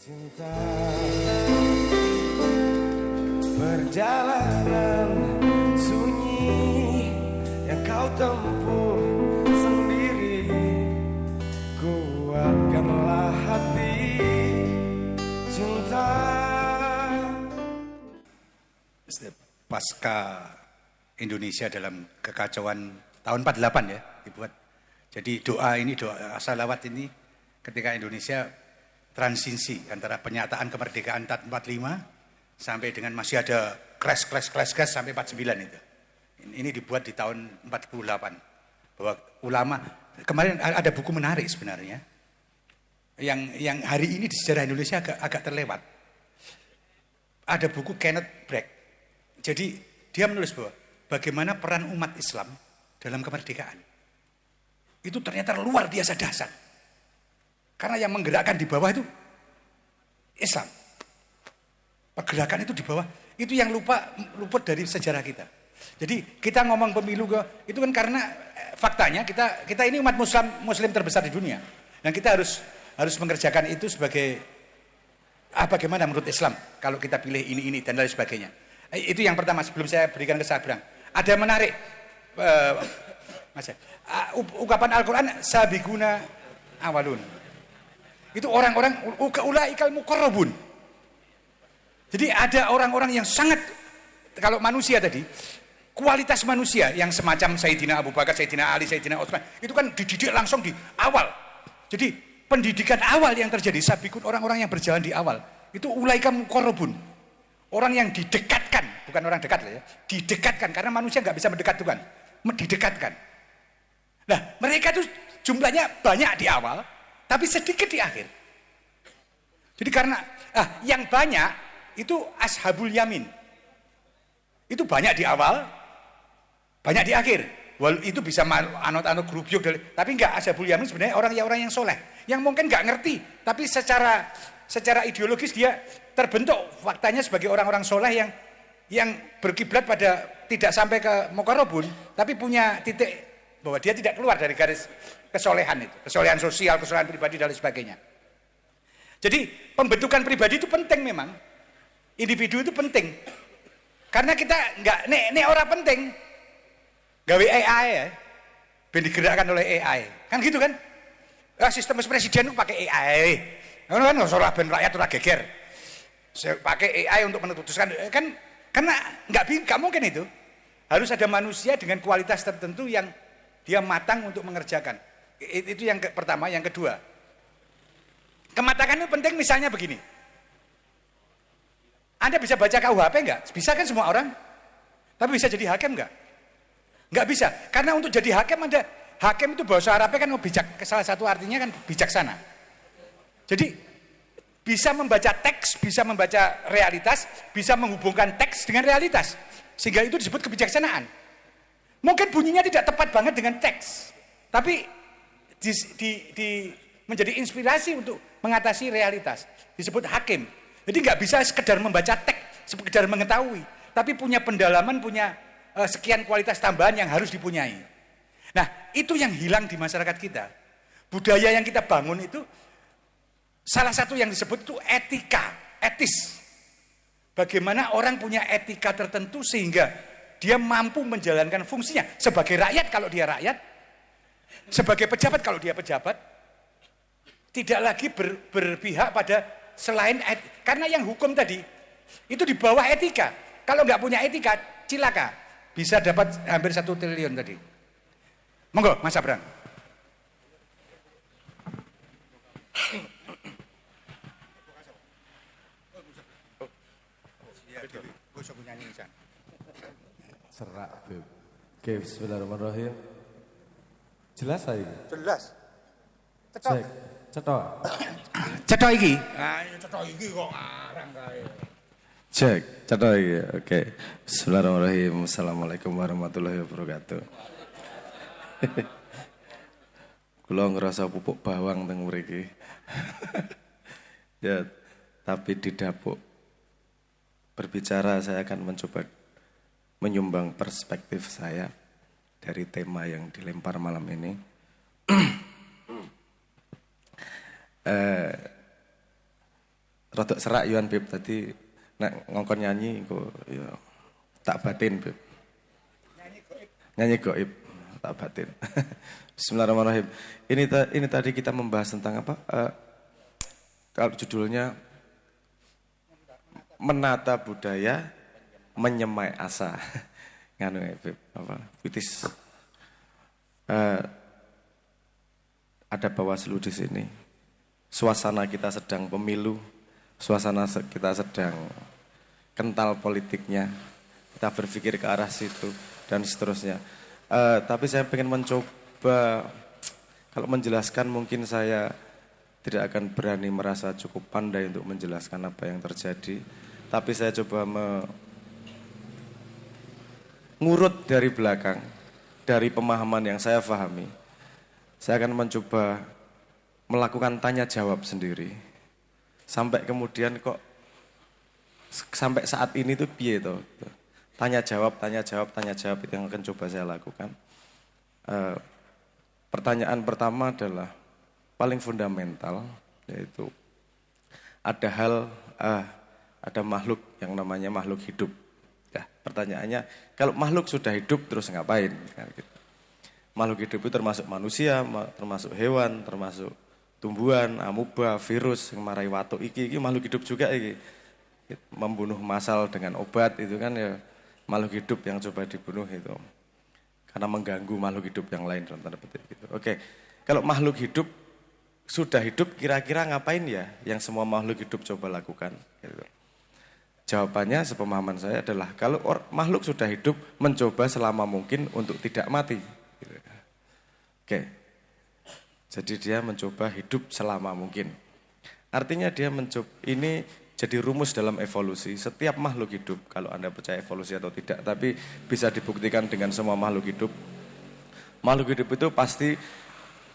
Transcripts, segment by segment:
Cinta perjalanan sunyi yang kau tempuh sendiri, kuatkanlah hati cinta. Pasca Indonesia dalam kekacauan tahun 48 ya dibuat. Jadi doa ini, doa salawat ini ketika Indonesia transisi antara penyataan kemerdekaan 45 sampai dengan masih ada crash sampai 49 itu. Ini dibuat di tahun 48. Bahwa ulama, kemarin ada buku menarik sebenarnya. Yang hari ini di sejarah Indonesia agak terlewat. Ada buku Kenneth Bragg. Jadi dia menulis bahwa bagaimana peran umat Islam dalam kemerdekaan. Itu ternyata luar biasa dahsyat. Karena yang menggerakkan di bawah itu Islam. Pergerakan itu di bawah, itu yang luput dari sejarah kita. Jadi kita ngomong pemilu itu kan karena faktanya kita ini umat muslim terbesar di dunia. Dan kita harus mengerjakan itu sebagai bagaimana menurut Islam kalau kita pilih ini dan lain sebagainya. Itu yang pertama sebelum saya berikan ke Sabrang. Ada menarik Mas, ungkapan Al-Quran sabiguna awalun. Itu orang-orang ulaikal muqarrabun. Jadi ada orang-orang yang sangat, kalau manusia tadi, kualitas manusia yang semacam Sayyidina Abu Bakar, Sayyidina Ali, Sayyidina Utsman, itu kan dididik langsung di awal. Jadi pendidikan awal yang terjadi, sabikun orang-orang yang berjalan di awal, itu ulaikal muqarrabun. Orang yang didekatkan, bukan orang dekat ya, didekatkan, karena manusia nggak bisa mendekat Tuhan, didekatkan. Nah, mereka itu jumlahnya banyak di awal, tapi sedikit di akhir. Jadi karena yang banyak itu ashabul yamin. Itu banyak di awal, banyak di akhir. Itu bisa anut-anut grup yuk, tapi enggak, ashabul yamin sebenarnya orang yang soleh, yang mungkin enggak ngerti, tapi secara ideologis dia terbentuk faktanya sebagai orang-orang soleh yang berkiblat pada tidak sampai ke muqarrabun, tapi punya titik bahwa dia tidak keluar dari garis kesolehan itu, kesolehan sosial, kesolehan pribadi dan lain sebagainya. Jadi pembentukan pribadi itu penting memang, individu itu penting, karena kita nggak nek orang penting, gawe AI ya, ben digerakkan oleh AI, kan gitu kan? Sistem presiden itu pakai AI, kan soal ben rakyat ora geger, pakai AI untuk memutuskan, kan karena nggak mungkin itu, harus ada manusia dengan kualitas tertentu yang dia matang untuk mengerjakan. Itu yang pertama. Yang kedua, kematangan itu penting. Misalnya begini, Anda bisa baca KUHP enggak? Bisa kan semua orang? Tapi bisa jadi hakim enggak? Enggak bisa. Karena untuk jadi hakim hakim itu bahasa Arabnya kan bijak. Salah satu artinya kan bijaksana. Jadi bisa membaca teks, bisa membaca realitas, bisa menghubungkan teks dengan realitas. Sehingga itu disebut kebijaksanaan. Mungkin bunyinya tidak tepat banget dengan teks, tapi menjadi inspirasi untuk mengatasi realitas. Disebut hakim. Jadi nggak bisa sekedar membaca teks, sekedar mengetahui, tapi punya pendalaman, punya sekian kualitas tambahan yang harus dipunyai. Nah, itu yang hilang di masyarakat kita. Budaya yang kita bangun itu, salah satu yang disebut itu etis. Bagaimana orang punya etika tertentu sehingga dia mampu menjalankan fungsinya sebagai rakyat kalau dia rakyat, sebagai pejabat kalau dia pejabat, tidak lagi berpihak pada selain karena yang hukum tadi itu di bawah etika. Kalau nggak punya etika, cilaka, bisa dapat hampir 1 triliun tadi. Monggo, Mas Abrang. Serak, Beb. Oke, bismillahirrahmanirrahim. Jelas saya? Jelas. Cetok. Cetok iki. Cetok iki kok ngarang kae. Cek, cetok iki. Oke. Bismillahirrahmanirrahim. Assalamualaikum warahmatullahi wabarakatuh. Kula ngerasa pupuk bawang teng mriki. Ya, tapi di dapur berbicara saya akan mencoba menyumbang perspektif saya dari tema yang dilempar malam ini. rodok serak Yuan Bib, tadi nek ngongkon nyanyi kok ya tak batin Bib. Nyanyi goib, tak batin. Bismillahirrahmanirrahim. Ini tadi kita membahas tentang apa? Kalau judulnya menata budaya, menyemai asa. Nganu ya Bib, apa? Puitis. Ada Bawaslu di sini. Suasana kita sedang pemilu, suasana kita sedang kental politiknya. Kita berpikir ke arah situ dan seterusnya. Tapi saya ingin mencoba, kalau menjelaskan mungkin saya tidak akan berani merasa cukup pandai untuk menjelaskan apa yang terjadi. Tapi saya coba ngurut dari belakang, dari pemahaman yang saya pahami. Saya akan mencoba melakukan tanya jawab sendiri. Sampai kemudian kok, sampai saat ini tuh piye toh? Tanya jawab itu yang akan coba saya lakukan. Pertanyaan pertama adalah paling fundamental, yaitu ada makhluk yang namanya makhluk hidup. Ya, pertanyaannya, kalau makhluk sudah hidup terus ngapain? Makhluk hidup itu termasuk manusia, termasuk hewan, termasuk tumbuhan, amuba, virus, yang marai watu iki makhluk hidup juga iki. Membunuh massal dengan obat itu kan ya makhluk hidup yang coba dibunuh itu. Karena mengganggu makhluk hidup yang lain dalam tanda petik gitu. Oke. Kalau makhluk hidup sudah hidup kira-kira ngapain ya yang semua makhluk hidup coba lakukan gitu. Jawabannya sepemahaman saya adalah kalau makhluk sudah hidup mencoba selama mungkin untuk tidak mati. Gitu. Oke. Jadi dia mencoba hidup selama mungkin. Artinya dia mencoba, ini jadi rumus dalam evolusi. Setiap makhluk hidup, kalau Anda percaya evolusi atau tidak, tapi bisa dibuktikan dengan semua makhluk hidup. Makhluk hidup itu pasti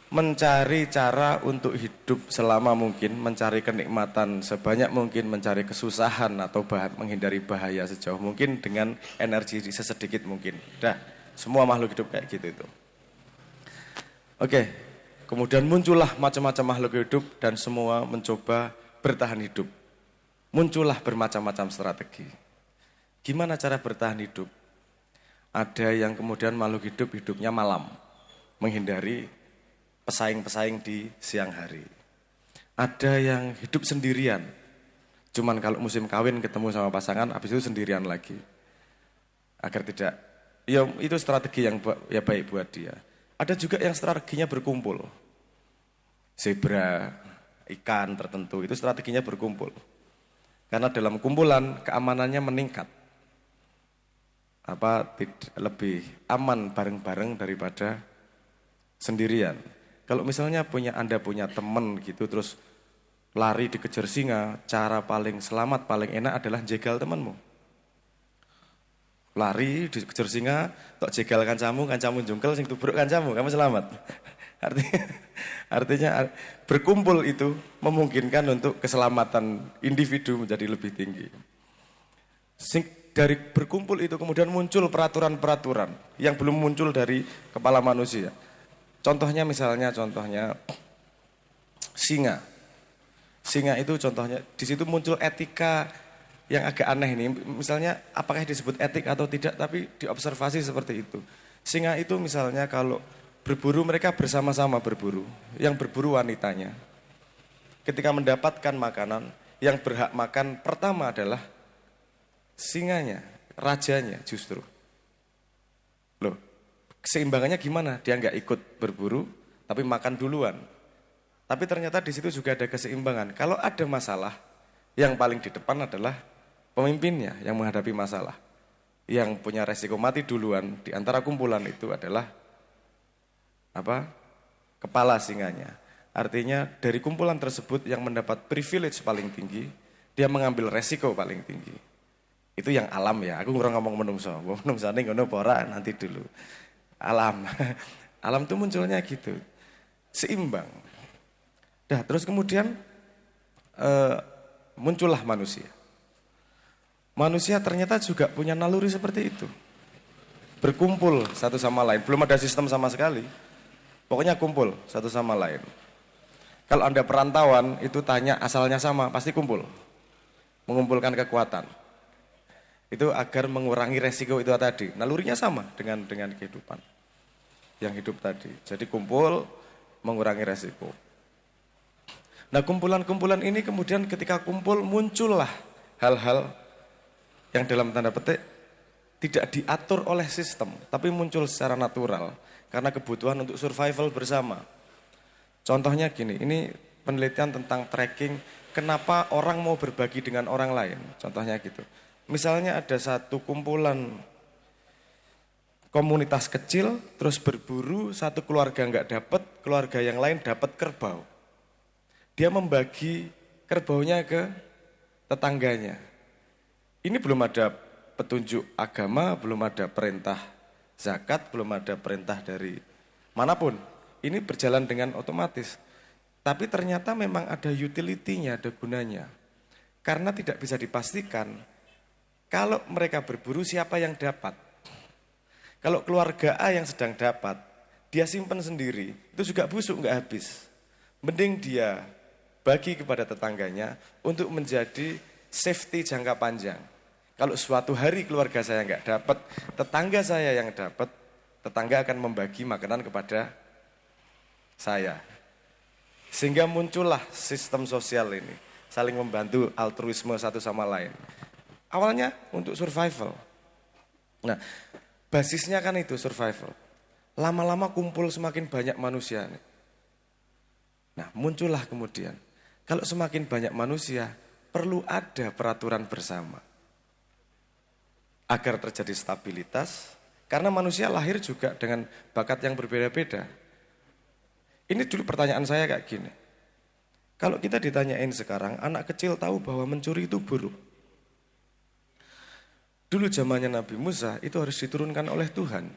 mencari cara untuk hidup selama mungkin, mencari kenikmatan sebanyak mungkin, mencari kesusahan atau menghindari bahaya sejauh mungkin dengan energi sesedikit mungkin. Dah, semua makhluk hidup kayak gitu itu. Oke, kemudian muncullah macam-macam makhluk hidup dan semua mencoba bertahan hidup. Muncullah bermacam-macam strategi. Gimana cara bertahan hidup? Ada yang kemudian makhluk hidup hidupnya malam, menghindari pesaing-pesaing di siang hari. Ada yang hidup sendirian. Cuman kalau musim kawin ketemu sama pasangan, habis itu sendirian lagi. Agar tidak, ya itu strategi yang ya baik buat dia. Ada juga yang strateginya berkumpul. Zebra, ikan tertentu, itu strateginya berkumpul. Karena dalam kumpulan keamanannya meningkat. Lebih aman bareng-bareng daripada sendirian. Kalau misalnya Anda punya teman gitu terus lari dikejar singa, cara paling selamat, paling enak adalah jegal temanmu. Lari dikejar singa, tok jegal kancamu jungkel sing tubruk kancamu, kamu selamat. Artinya berkumpul itu memungkinkan untuk keselamatan individu menjadi lebih tinggi. Dari berkumpul itu kemudian muncul peraturan-peraturan yang belum muncul dari kepala manusia. Contohnya singa. Singa itu contohnya, di situ muncul etika yang agak aneh ini. Misalnya apakah disebut etik atau tidak, tapi diobservasi seperti itu. Singa itu misalnya kalau berburu mereka bersama-sama berburu. Yang berburu wanitanya. Ketika mendapatkan makanan, yang berhak makan pertama adalah singanya, rajanya justru. Loh, keseimbangannya gimana? Dia nggak ikut berburu, tapi makan duluan. Tapi ternyata di situ juga ada keseimbangan. Kalau ada masalah, yang paling di depan adalah pemimpinnya yang menghadapi masalah. Yang punya resiko mati duluan di antara kumpulan itu adalah kepala singanya. Artinya dari kumpulan tersebut yang mendapat privilege paling tinggi, dia mengambil resiko paling tinggi. Itu yang alam ya. Aku ngurang ngomong menungso. Menungso ini ngono pora nanti dulu. Alam itu munculnya gitu, seimbang. Dah terus kemudian muncullah manusia. Manusia ternyata juga punya naluri seperti itu, berkumpul satu sama lain. Belum ada sistem sama sekali, pokoknya kumpul satu sama lain. Kalau Anda perantauan itu tanya asalnya sama, pasti kumpul. mengumpulkan kekuatan. Itu agar mengurangi resiko itu tadi. Nalurinya sama dengan kehidupan yang hidup tadi. Jadi kumpul, mengurangi resiko. Nah, kumpulan-kumpulan ini kemudian ketika kumpul muncullah hal-hal yang dalam tanda petik tidak diatur oleh sistem, tapi muncul secara natural karena kebutuhan untuk survival bersama. Contohnya gini, ini penelitian tentang tracking kenapa orang mau berbagi dengan orang lain. Contohnya gitu. Misalnya ada satu kumpulan komunitas kecil, terus berburu, satu keluarga nggak dapat, keluarga yang lain dapat kerbau. Dia membagi kerbaunya ke tetangganya. Ini belum ada petunjuk agama, belum ada perintah zakat, belum ada perintah dari manapun. Ini berjalan dengan otomatis. Tapi ternyata memang ada utility-nya, ada gunanya. Karena tidak bisa dipastikan kalau mereka berburu siapa yang dapat. Kalau keluarga A yang sedang dapat, dia simpan sendiri, itu juga busuk, nggak habis. Mending dia bagi kepada tetangganya untuk menjadi safety jangka panjang. Kalau suatu hari keluarga saya nggak dapat, tetangga saya yang dapat, tetangga akan membagi makanan kepada saya. Sehingga muncullah sistem sosial ini, saling membantu, altruisme satu sama lain. Awalnya untuk survival. Nah, basisnya kan itu survival. Lama-lama kumpul semakin banyak manusia. Nah, muncullah kemudian, kalau semakin banyak manusia, perlu ada peraturan bersama. Agar terjadi stabilitas, karena manusia lahir juga dengan bakat yang berbeda-beda. Ini dulu pertanyaan saya kayak gini. Kalau kita ditanyain sekarang, anak kecil tahu bahwa mencuri itu buruk. Dulu zamannya Nabi Musa itu harus diturunkan oleh Tuhan.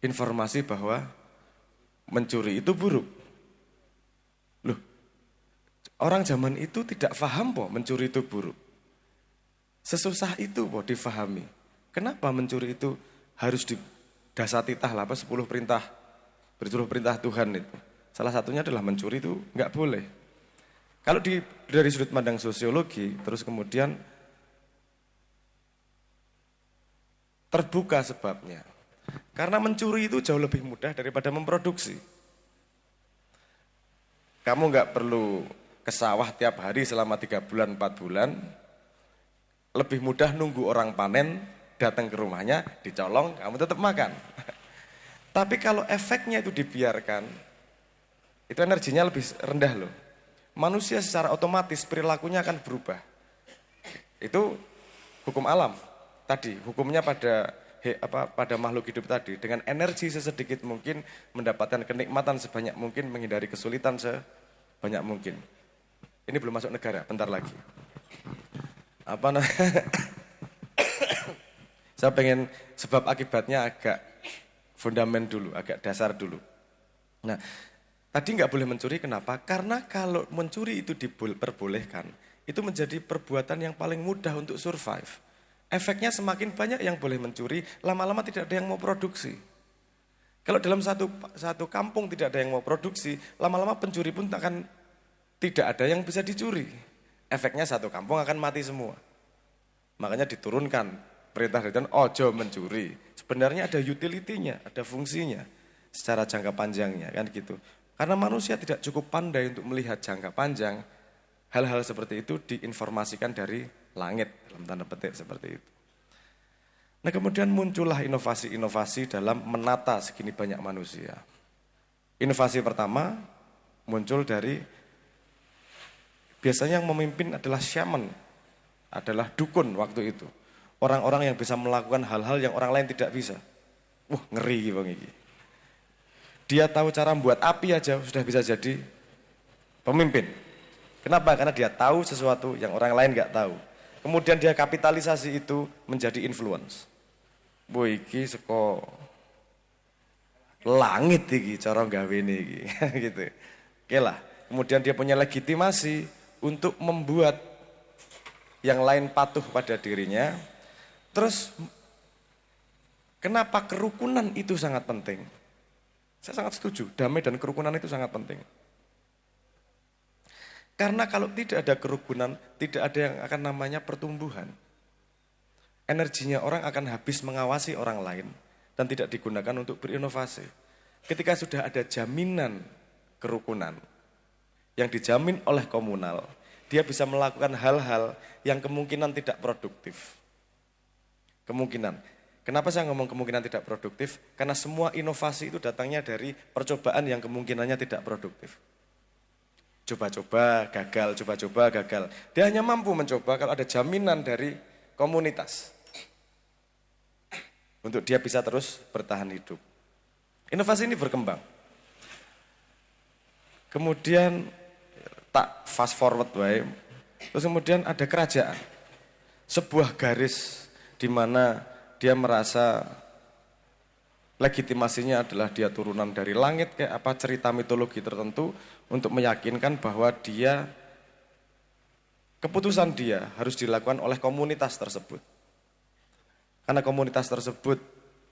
Informasi bahwa mencuri itu buruk. Loh, orang zaman itu tidak paham kok mencuri itu buruk. Sesusah itu kok difahami. Kenapa mencuri itu harus didasati tahlah 10 perintah. Berjuluh perintah Tuhan itu. Salah satunya adalah mencuri itu nggak boleh. Kalau dari sudut pandang sosiologi, terus kemudian terbuka sebabnya. Karena mencuri itu jauh lebih mudah daripada memproduksi. Kamu nggak perlu ke sawah tiap hari selama 3 bulan, 4 bulan. Lebih mudah nunggu orang panen, datang ke rumahnya, dicolong, kamu tetap makan. Tapi kalau efeknya itu dibiarkan, itu energinya lebih rendah loh. Manusia secara otomatis perilakunya akan berubah. Itu hukum alam tadi, hukumnya pada makhluk hidup tadi. Dengan energi sesedikit mungkin, mendapatkan kenikmatan sebanyak mungkin, menghindari kesulitan sebanyak mungkin. Ini belum masuk negara, bentar lagi. Saya pengen sebab akibatnya agak fundament dulu, agak dasar dulu. Nah, tadi nggak boleh mencuri, kenapa? Karena kalau mencuri itu diperbolehkan, itu menjadi perbuatan yang paling mudah untuk survive. Efeknya semakin banyak yang boleh mencuri, lama-lama tidak ada yang mau produksi. Kalau dalam satu kampung tidak ada yang mau produksi, lama-lama pencuri pun tidak ada yang bisa dicuri. Efeknya satu kampung akan mati semua. Makanya diturunkan perintah dari Tuhan, ojo mencuri. Sebenarnya ada utility-nya, ada fungsinya secara jangka panjangnya, kan gitu. Karena manusia tidak cukup pandai untuk melihat jangka panjang, hal-hal seperti itu diinformasikan dari langit, dalam tanda petik seperti itu. Nah, kemudian muncullah inovasi-inovasi dalam menata segini banyak manusia. Inovasi pertama muncul dari, biasanya yang memimpin adalah shaman, adalah dukun waktu itu. Orang-orang yang bisa melakukan hal-hal yang orang lain tidak bisa. Wah, ngeri bang ini. Dia tahu cara membuat api aja sudah bisa jadi pemimpin. Kenapa? Karena dia tahu sesuatu yang orang lain nggak tahu. Kemudian dia kapitalisasi itu menjadi influence. Boy iki seko langit iki cara gawene iki gitu. Oke lah. Kemudian dia punya legitimasi untuk membuat yang lain patuh pada dirinya. Terus kenapa kerukunan itu sangat penting? Saya sangat setuju, damai dan kerukunan itu sangat penting. Karena kalau tidak ada kerukunan, tidak ada yang akan namanya pertumbuhan. Energinya orang akan habis mengawasi orang lain dan tidak digunakan untuk berinovasi. Ketika sudah ada jaminan kerukunan yang dijamin oleh komunal, dia bisa melakukan hal-hal yang kemungkinan tidak produktif. Kemungkinan. Kenapa saya ngomong kemungkinan tidak produktif? Karena semua inovasi itu datangnya dari percobaan yang kemungkinannya tidak produktif. Coba-coba, gagal, coba-coba, gagal. Dia hanya mampu mencoba kalau ada jaminan dari komunitas. Untuk dia bisa terus bertahan hidup. Inovasi ini berkembang. Kemudian tak fast forward wae. Terus kemudian ada kerajaan. Sebuah garis di mana dia merasa legitimasinya adalah dia turunan dari langit kayak apa cerita mitologi tertentu untuk meyakinkan bahwa dia keputusan dia harus dilakukan oleh komunitas tersebut. Karena komunitas tersebut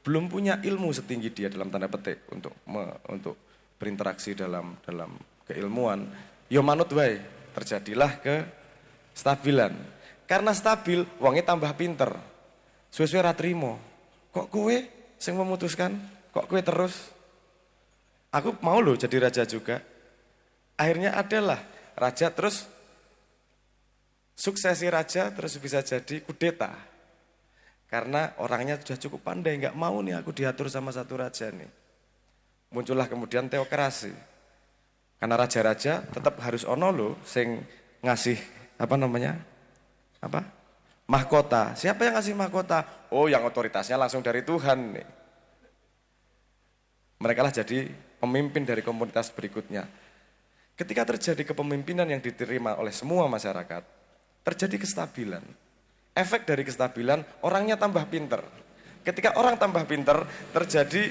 belum punya ilmu setinggi dia dalam tanda petik untuk berinteraksi dalam keilmuan. Yo manut wae, terjadilah kestabilan. Karena stabil, wongnya tambah pinter. Suwe-suwe ra trimo. Kok kowe sing memutuskan? Kok kowe terus? Aku mau loh jadi raja juga. Akhirnya adalah raja terus suksesi raja terus bisa jadi kudeta. Karena orangnya sudah cukup pandai, nggak mau nih aku diatur sama satu raja nih. Muncullah kemudian teokrasi. Karena raja-raja tetap harus ono loh sing ngasih mahkota. Siapa yang ngasih mahkota? Oh, yang otoritasnya langsung dari Tuhan nih. Mereka lah jadi pemimpin dari komunitas berikutnya. Ketika terjadi kepemimpinan yang diterima oleh semua masyarakat, terjadi kestabilan. Efek dari kestabilan, orangnya tambah pinter. Ketika orang tambah pinter, terjadi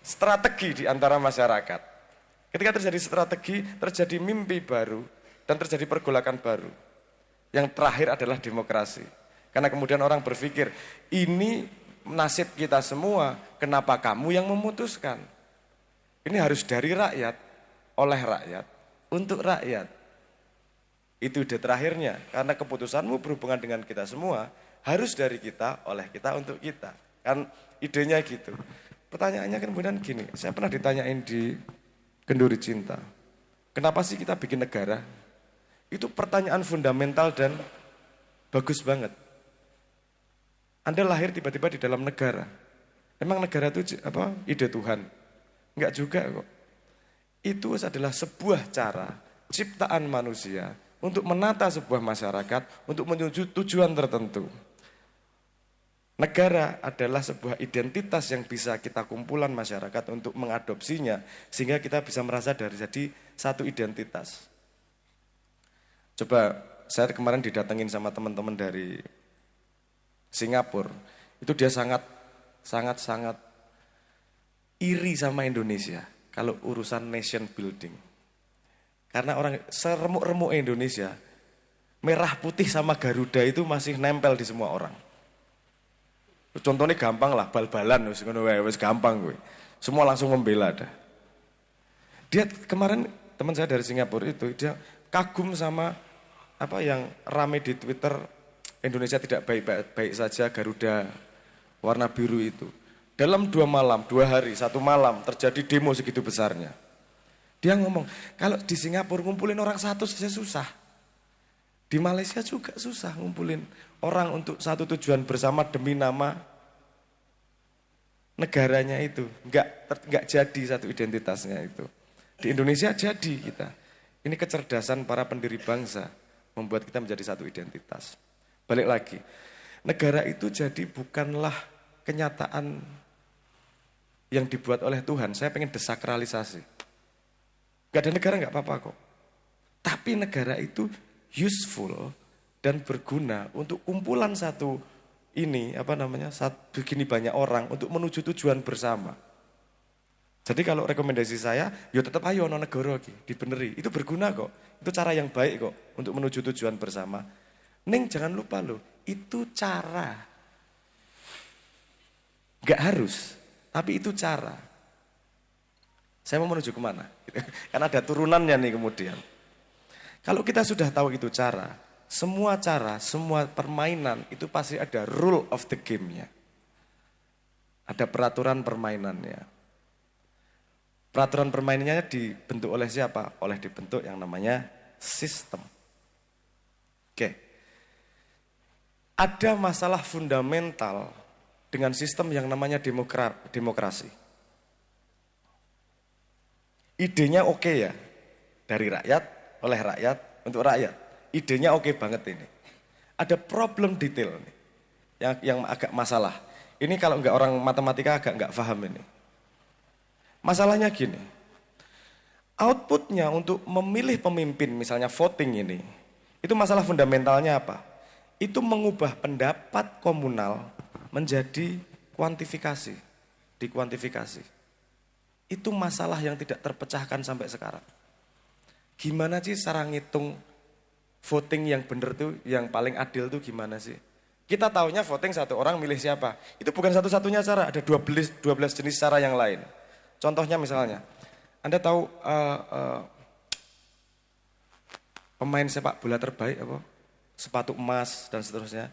strategi di antara masyarakat. Ketika terjadi strategi, terjadi mimpi baru, dan terjadi pergolakan baru. Yang terakhir adalah demokrasi. Karena kemudian orang berpikir, ini nasib kita semua, kenapa kamu yang memutuskan? Ini harus dari rakyat, oleh rakyat, untuk rakyat. Itu ide terakhirnya, karena keputusanmu berhubungan dengan kita semua, harus dari kita, oleh kita, untuk kita. Kan idenya gitu. Pertanyaannya kan kemudian gini, saya pernah ditanyain di Kenduri Cinta, kenapa sih kita bikin negara? Itu pertanyaan fundamental dan bagus banget. Anda lahir tiba-tiba di dalam negara. Emang negara itu ide Tuhan? Enggak juga kok. Itu adalah sebuah cara ciptaan manusia untuk menata sebuah masyarakat, untuk menuju tujuan tertentu. Negara adalah sebuah identitas yang bisa kita kumpulan masyarakat untuk mengadopsinya, sehingga kita bisa merasa dari jadi satu identitas. Coba, saya kemarin didatengin sama teman-teman dari Singapura, itu dia sangat iri sama Indonesia kalau urusan nation building. Karena orang seremuk-remuk Indonesia, merah putih sama Garuda itu masih nempel di semua orang. Contohnya gampang lah, bal-balan, wis gampang gue. Semua langsung membela dah. Dia kemarin teman saya dari Singapura itu, dia kagum sama apa yang rame di Twitter, Indonesia tidak baik-baik saja, Garuda warna biru itu. Dalam 2 hari, 1 malam terjadi demo segitu besarnya. Dia ngomong, kalau di Singapura ngumpulin orang satu saja susah. Di Malaysia juga susah ngumpulin orang untuk satu tujuan bersama demi nama negaranya itu. Enggak jadi satu identitasnya itu. Di Indonesia jadi kita. Ini kecerdasan para pendiri bangsa membuat kita menjadi satu identitas. Balik lagi, negara itu jadi bukanlah kenyataan yang dibuat oleh Tuhan. Saya pengen desakralisasi. Gak ada negara gak apa-apa kok. Tapi negara itu useful dan berguna untuk kumpulan satu ini, begini banyak orang untuk menuju tujuan bersama. Jadi kalau rekomendasi saya, ya tetap ayo ono negara iki, dibeneri. Itu berguna kok. Itu cara yang baik kok untuk menuju tujuan bersama. Ning jangan lupa loh, itu cara. Gak harus, tapi itu cara. Saya mau menuju kemana? Karena ada turunannya nih kemudian. Kalau kita sudah tahu itu cara, semua permainan itu pasti ada rule of the game-nya. Ada peraturan permainannya. Peraturan permainannya dibentuk oleh siapa? Oleh dibentuk yang namanya sistem. Oke. Ada masalah fundamental dengan sistem yang namanya demokrasi. Idenya oke ya, dari rakyat, oleh rakyat, untuk rakyat. Idenya oke banget ini. Ada problem detail nih, yang agak masalah. Ini kalau nggak orang matematika agak nggak paham ini. Masalahnya gini, outputnya untuk memilih pemimpin, misalnya voting ini, itu masalah fundamentalnya apa? Itu mengubah pendapat komunal menjadi kuantifikasi, dikuantifikasi. Itu masalah yang tidak terpecahkan sampai sekarang. Gimana sih cara ngitung voting yang benar tuh, yang paling adil tuh gimana sih? Kita taunya voting satu orang milih siapa. Itu bukan satu-satunya cara, ada 12 jenis cara yang lain. Contohnya misalnya, Anda tahu pemain sepak bola terbaik apa? Sepatu emas dan seterusnya.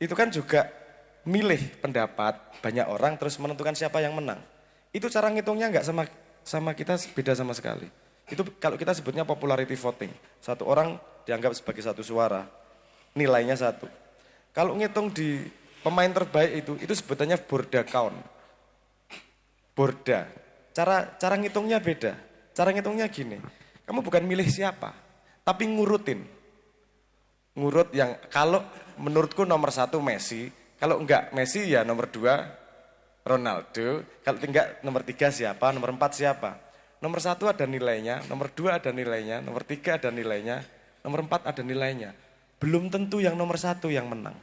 Itu kan juga milih pendapat banyak orang terus menentukan siapa yang menang. Itu cara ngitungnya nggak sama kita, beda sama sekali. Itu kalau kita sebutnya popularity voting. Satu orang dianggap sebagai satu suara, nilainya satu. Kalau ngitung di pemain terbaik itu sebutannya Borda count. Borda. Cara ngitungnya beda. Cara ngitungnya gini. Kamu bukan milih siapa, tapi ngurutin. Ngurut yang kalau menurutku nomor 1 Messi, kalau enggak Messi ya nomor 2 Ronaldo, kalau enggak nomor 3 siapa, nomor 4 siapa. Nomor 1 ada nilainya, nomor 2 ada nilainya, nomor 3 ada nilainya, nomor 4 ada nilainya. Belum tentu yang nomor 1 yang menang.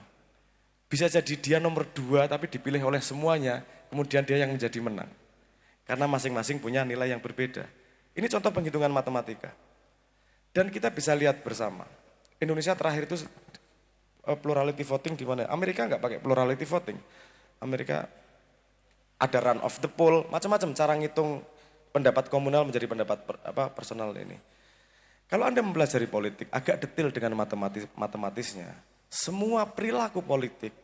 Bisa jadi dia nomor 2 tapi dipilih oleh semuanya, kemudian dia yang menjadi menang. Karena masing-masing punya nilai yang berbeda. Ini contoh penghitungan matematika. Dan kita bisa lihat bersama. Indonesia terakhir itu plurality voting di mana? Amerika nggak pakai plurality voting. Amerika ada run of the poll, macam-macam cara ngitung pendapat komunal menjadi pendapat personal ini. Kalau Anda mempelajari politik agak detail dengan matematisnya, semua perilaku politik,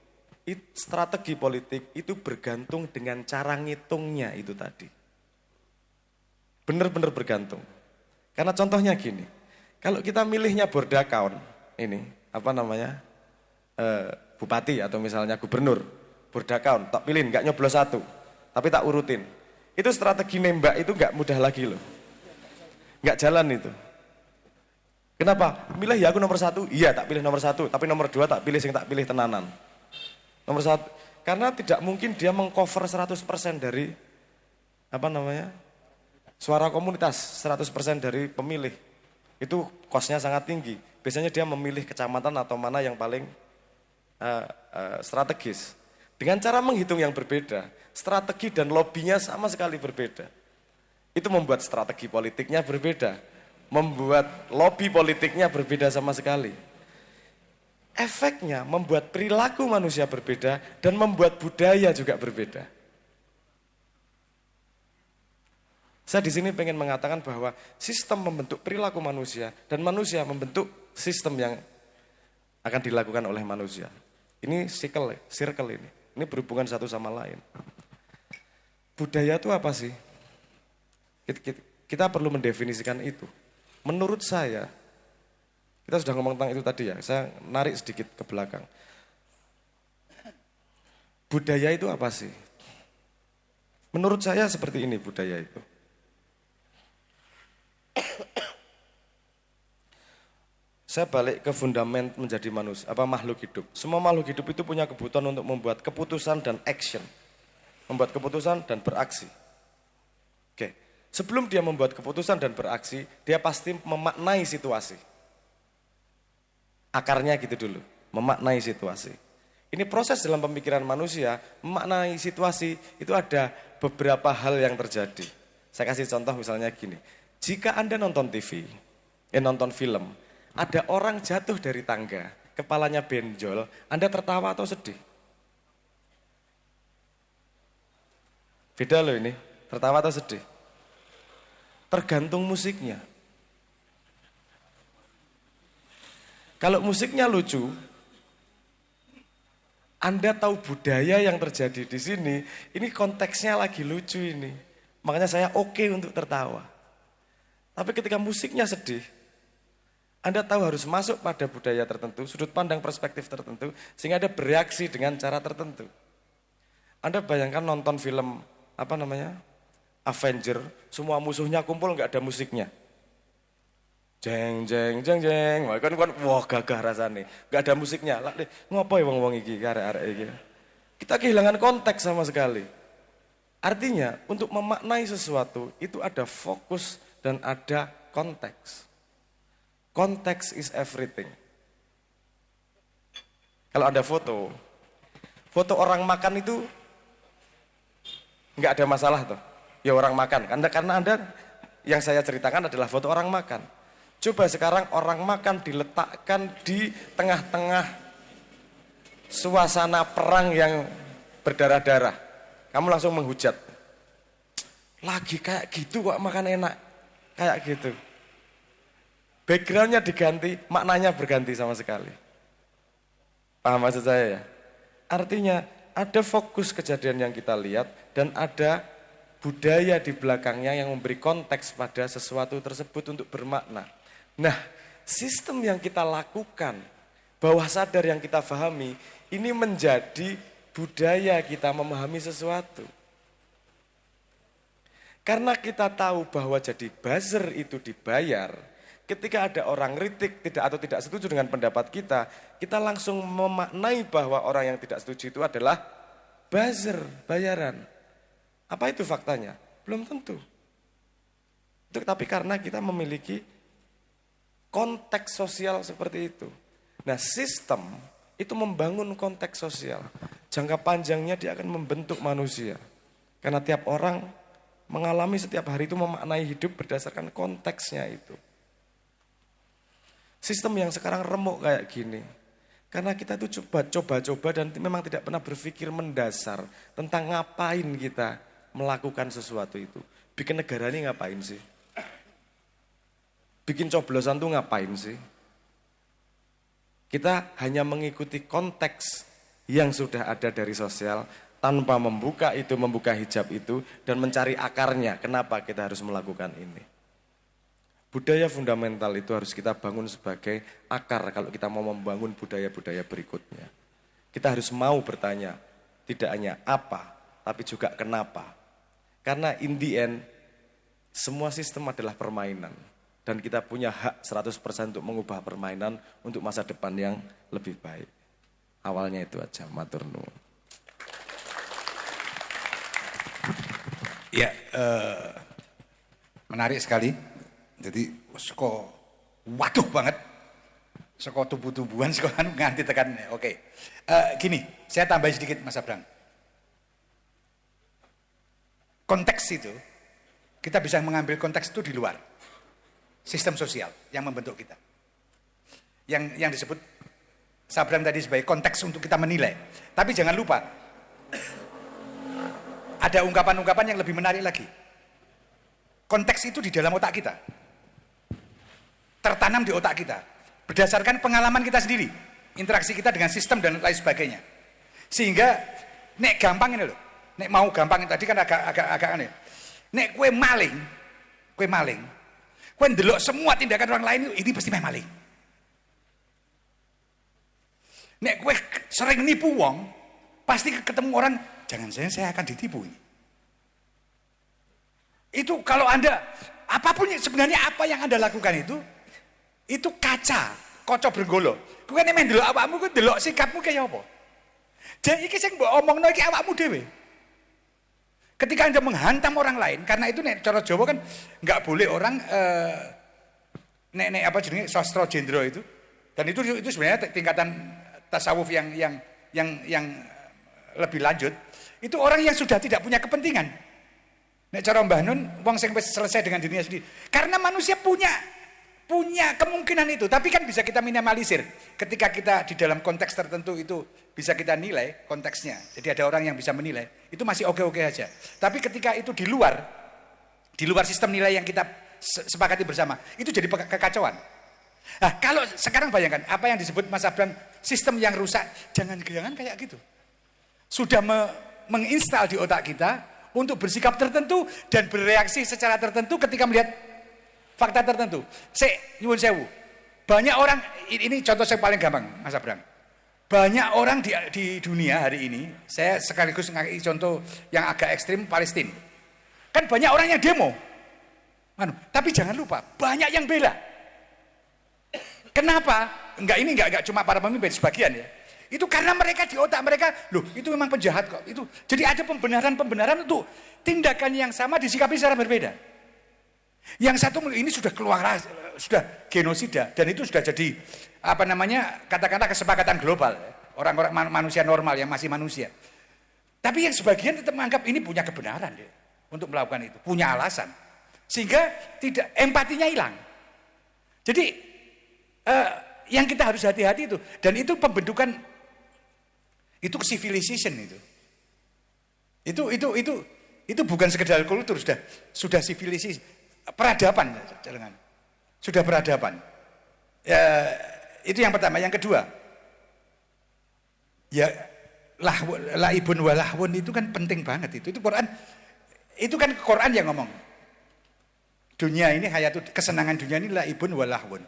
strategi politik itu bergantung dengan cara ngitungnya itu tadi. Benar-benar bergantung. Karena contohnya gini, kalau kita milihnya Borda count, ini apa namanya, bupati atau misalnya gubernur, Borda count, tak pilih, nggak nyoblos 1, tapi tak urutin. Itu strategi nembak itu nggak mudah lagi loh, nggak jalan itu. Kenapa? Milih ya aku nomor 1, iya tak pilih nomor 1, tapi nomor 2 tak pilih, sing tak pilih tenanan. Nomor 1, karena tidak mungkin dia mengcover 100% dari apa namanya, suara komunitas, 100% dari pemilih. Itu kosnya sangat tinggi. Biasanya dia memilih kecamatan atau mana yang paling strategis. Dengan cara menghitung yang berbeda, strategi dan lobbynya sama sekali berbeda. Itu membuat strategi politiknya berbeda, membuat lobby politiknya berbeda sama sekali. Efeknya membuat perilaku manusia berbeda dan membuat budaya juga berbeda. Saya di sini pengen mengatakan bahwa sistem membentuk perilaku manusia dan manusia membentuk sistem yang akan dilakukan oleh manusia. Ini circle ini. Ini berhubungan satu sama lain. Budaya itu apa sih? Kita perlu mendefinisikan itu. Menurut saya, kita sudah ngomong tentang itu tadi ya, saya narik sedikit ke belakang. Budaya itu apa sih? Menurut saya seperti ini budaya itu. Saya balik ke fundament menjadi manusia, makhluk hidup. Semua makhluk hidup itu punya kebutuhan untuk membuat keputusan dan action. Membuat keputusan dan beraksi. Oke, sebelum dia membuat keputusan dan beraksi, dia pasti memaknai situasi. Akarnya gitu dulu, memaknai situasi. Ini proses dalam pemikiran manusia, memaknai situasi, itu ada beberapa hal yang terjadi. Saya kasih contoh misalnya gini, jika Anda nonton TV, nonton film, ada orang jatuh dari tangga, kepalanya benjol, Anda tertawa atau sedih? Beda loh ini, tertawa atau sedih? Tergantung musiknya. Kalau musiknya lucu, Anda tahu budaya yang terjadi di sini, ini konteksnya lagi lucu ini. Makanya saya oke untuk tertawa. Tapi ketika musiknya sedih, Anda tahu harus masuk pada budaya tertentu, sudut pandang perspektif tertentu, sehingga Anda bereaksi dengan cara tertentu. Anda bayangkan nonton film, Avenger, semua musuhnya kumpul nggak ada musiknya. Jeng jeng jeng jeng, wah gagah rasanya. Nggak ada musiknya. Lah ngopo ya wong-wong iki arek-arek iki. Kita kehilangan konteks sama sekali. Artinya untuk memaknai sesuatu itu ada fokus dan ada konteks. Konteks is everything. Kalau Anda foto orang makan itu nggak ada masalah tuh. Ya orang makan. Karena Anda yang saya ceritakan adalah foto orang makan. Coba sekarang orang makan diletakkan di tengah-tengah suasana perang yang berdarah-darah. Kamu langsung menghujat. Lagi kayak gitu kok makan enak. Kayak gitu. Backgroundnya diganti, maknanya berganti sama sekali. Paham maksud saya ya? Artinya ada fokus kejadian yang kita lihat dan ada budaya di belakangnya yang memberi konteks pada sesuatu tersebut untuk bermakna. Nah, sistem yang kita lakukan, bawah sadar yang kita pahami, ini menjadi budaya kita memahami sesuatu. Karena kita tahu bahwa jadi buzzer itu dibayar, ketika ada orang kritik atau tidak setuju dengan pendapat kita langsung memaknai bahwa orang yang tidak setuju itu adalah buzzer, bayaran. Apa itu faktanya? Belum tentu. Tapi karena kita memiliki konteks sosial seperti itu. Nah, sistem itu membangun konteks sosial. Jangka panjangnya dia akan membentuk manusia. Karena tiap orang mengalami setiap hari itu memaknai hidup berdasarkan konteksnya itu. Sistem yang sekarang remuk kayak gini. Karena kita itu coba-coba dan memang tidak pernah berpikir mendasar tentang ngapain kita melakukan sesuatu itu. Bikin negara ini ngapain sih? Bikin coblosan tuh ngapain sih? Kita hanya mengikuti konteks yang sudah ada dari sosial tanpa membuka hijab itu dan mencari akarnya. Kenapa kita harus melakukan ini? Budaya fundamental itu harus kita bangun sebagai akar kalau kita mau membangun budaya-budaya berikutnya. Kita harus mau bertanya, tidak hanya apa, tapi juga kenapa. Karena in the end, semua sistem adalah permainan. Dan kita punya hak 100% untuk mengubah permainan untuk masa depan yang lebih baik. Awalnya itu aja, matur nuwun. Ya, menarik sekali. Jadi, waduh banget. Tubuh-tubuhan, nganti tekan. Oke. Gini, saya tambahin sedikit Mas Abrang. Konteks itu, kita bisa mengambil konteks itu di luar. Sistem sosial yang membentuk kita. Yang disebut Sabram tadi sebagai konteks untuk kita menilai. Tapi jangan lupa, ada ungkapan-ungkapan yang lebih menarik lagi. Konteks itu di dalam otak kita. Tertanam di otak kita. Berdasarkan pengalaman kita sendiri. Interaksi kita dengan sistem dan lain sebagainya. Sehingga, nek gampang ini loh. Nek mau gampang, tadi kan agak aneh. Nek kue maling, kue ndelok semua tindakan orang lain ini pasti maling. Nek kue sering nipu wong, pasti ketemu orang, jangan saya akan ditipu ini. Itu kalau Anda, apapun sebenarnya apa yang Anda lakukan itu kaca bergolo. Kue nek ndelok awakmu, kue ndelok sikapmu kayak apa? Jadi iki sing mbok omongno iki awakmu dhewe. Ketika Anda menghantam orang lain, karena itu nek cara Jawa kan nggak boleh orang nek sastra jendro itu, dan itu sebenarnya tingkatan tasawuf yang lebih lanjut, itu orang yang sudah tidak punya kepentingan. Nek cara Mbah Nun, wong sing wis selesai dengan dirinya sendiri. Karena manusia punya kemungkinan itu, tapi kan bisa kita minimalisir. Ketika kita di dalam konteks tertentu itu bisa kita nilai konteksnya. Jadi ada orang yang bisa menilai, itu masih oke-oke aja. Tapi ketika itu di luar sistem nilai yang kita sepakati bersama, itu jadi kekacauan. Nah, kalau sekarang bayangkan apa yang disebut Mas Abraham sistem yang rusak, jangan kayak gitu. Sudah menginstal di otak kita untuk bersikap tertentu dan bereaksi secara tertentu ketika melihat fakta tertentu. Nyuwun sewu. Banyak orang, ini contoh yang paling gampang Mas Abraham. Banyak orang di dunia hari ini, saya sekaligus ngasih contoh yang agak ekstrim, Palestina. Kan banyak orang yang demo. Tapi jangan lupa, banyak yang bela. Kenapa? Enggak cuma para pemimpin, sebagian ya. Itu karena mereka di otak mereka, loh itu memang penjahat kok. Jadi ada pembenaran untuk tindakan yang sama disikapi secara berbeda. Yang satu ini sudah sudah genosida dan itu sudah jadi katakanlah kesepakatan global, orang-orang manusia normal yang masih manusia. Tapi yang sebagian tetap menganggap ini punya kebenaran deh, untuk melakukan itu, punya alasan, sehingga tidak empatinya hilang. Jadi yang kita harus hati-hati itu, dan itu pembentukan itu civilization itu bukan sekedar kultur, sudah civilization. Peradaban, sudah peradaban. Ya, itu yang pertama. Yang kedua, ya laibun walahwun itu kan penting banget itu Quran. Itu kan Quran yang ngomong. Dunia ini kesenangan dunia ini laibun walahwun.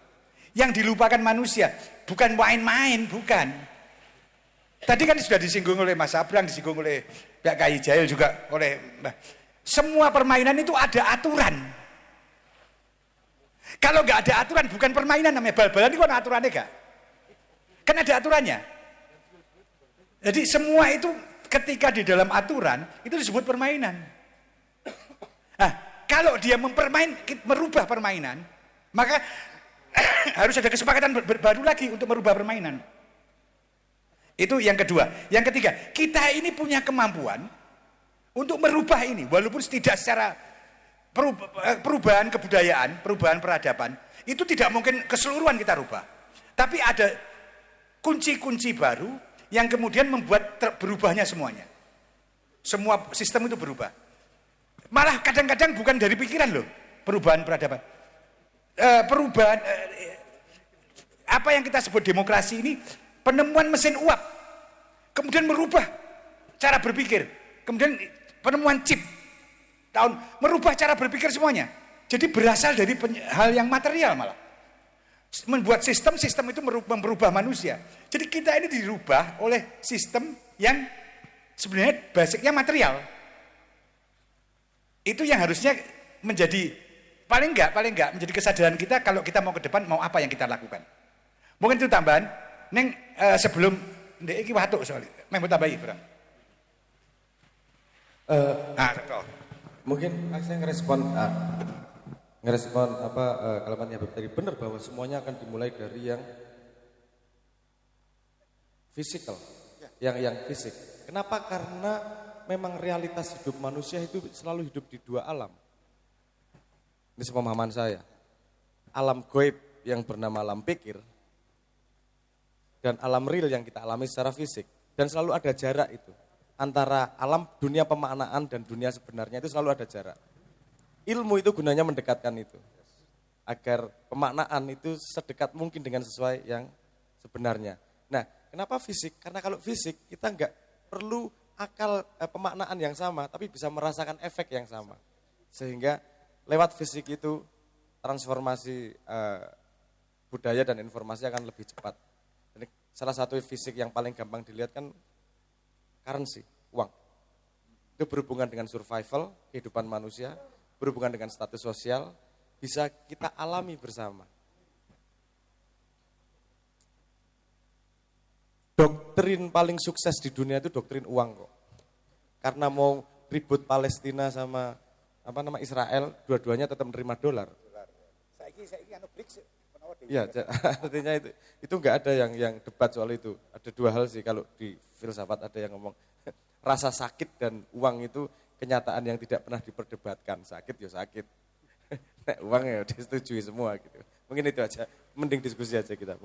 Yang dilupakan manusia bukan main-main, bukan. Tadi kan sudah disinggung oleh Mas Abraham, disinggung oleh Pak Kyai Jail juga oleh Mbah. Semua permainan itu ada aturan. Kalau nggak ada aturan, bukan permainan namanya. Bal-balan itu ada aturannya nggak? Kan ada aturannya. Jadi semua itu ketika di dalam aturan, itu disebut permainan. Nah, kalau dia merubah permainan, maka harus ada kesepakatan baru lagi untuk merubah permainan. Itu yang kedua. Yang ketiga, kita ini punya kemampuan untuk merubah ini, walaupun tidak secara perubahan kebudayaan, perubahan peradaban, itu tidak mungkin keseluruhan kita rubah. Tapi ada kunci-kunci baru yang kemudian membuat berubahnya semuanya. Semua sistem itu berubah. Malah kadang-kadang bukan dari pikiran loh, perubahan peradaban. Apa yang kita sebut demokrasi ini, penemuan mesin uap, kemudian merubah cara berpikir, kemudian penemuan chip, merubah cara berpikir semuanya. Jadi berasal dari hal yang material malah. Membuat sistem itu merubah manusia. Jadi kita ini dirubah oleh sistem yang sebenarnya basicnya material. Itu yang harusnya menjadi paling enggak menjadi kesadaran kita kalau kita mau ke depan mau apa yang kita lakukan. Mungkin itu tambahan. Neng sebelum ndek iki watuk soalnya. Mau tambahi, Bro. Mungkin saya ngerespon kalimatnya Habib tadi, benar bahwa semuanya akan dimulai dari yang fisikal, yang fisik. Kenapa? Karena memang realitas hidup manusia itu selalu hidup di dua alam. Ini sepemahaman saya. Alam gaib yang bernama alam pikir dan alam real yang kita alami secara fisik, dan selalu ada jarak itu. Antara alam dunia pemaknaan dan dunia sebenarnya itu selalu ada jarak. Ilmu itu gunanya mendekatkan itu. Agar pemaknaan itu sedekat mungkin dengan sesuai yang sebenarnya. Nah, kenapa fisik? Karena kalau fisik kita enggak perlu akal pemaknaan yang sama, tapi bisa merasakan efek yang sama. Sehingga lewat fisik itu transformasi budaya dan informasi akan lebih cepat. Jadi, salah satu fisik yang paling gampang dilihat kan currency, uang. Itu berhubungan dengan survival, kehidupan manusia, berhubungan dengan status sosial, bisa kita alami bersama. Doktrin paling sukses di dunia itu doktrin uang kok. Karena mau ribut Palestina sama Israel, dua-duanya tetap menerima dolar. Ya, artinya itu enggak ada yang debat soal itu. Ada dua hal sih kalau di filsafat, ada yang ngomong rasa sakit dan uang itu kenyataan yang tidak pernah diperdebatkan. Sakit ya sakit. Uang ya disetujui semua gitu. Mungkin itu aja. Mending diskusi aja kita.